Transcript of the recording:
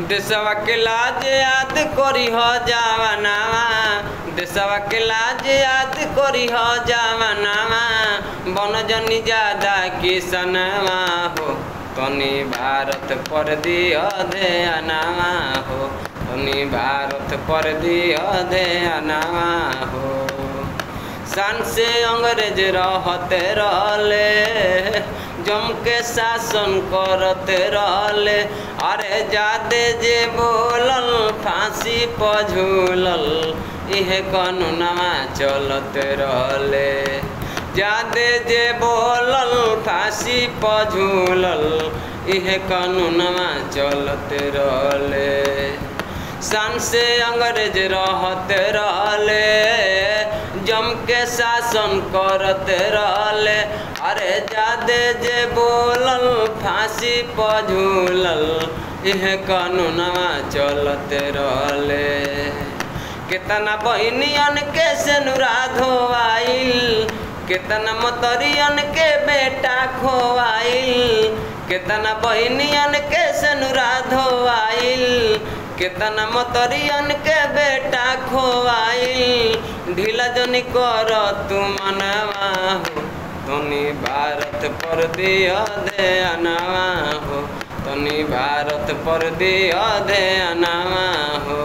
देशवा के लाज याद करी हो जवानावा देशवा के लाज याद करी हो जवानावा बन जनी ज्यादा किसनवा हो तनी भारत पर दियो ध्यानवा हो तनी भारत पर दियो ध्यानवा हो सान से अंग्रेज रहते रहले जम के शासन करते रहले अरे जादे जे बोलल फांसी पर झूलल इहे कानूनवा चलते रहले जादे जे बोलल फांसी पर झूलल इहे कानूनवा चलते रहले सान से अंग्रेज रहते रहले जम के शासन करते रहले अरे जादे जे बोलल फांसी पर झूलल इहे कानूनवा चलते रहले कितना बहनियन के सेनुरा धोआइल कितना मतरियन के बेटा खोआइल कितना बहनियन के सेनुरा धोआइल कितना मतरियन के बेटा खोआइल ढीला जनी कर तू मनवा हो तनी भारत पर दियो ध्यानवा हो तनी भारत पर दियो ध्यानवा हो।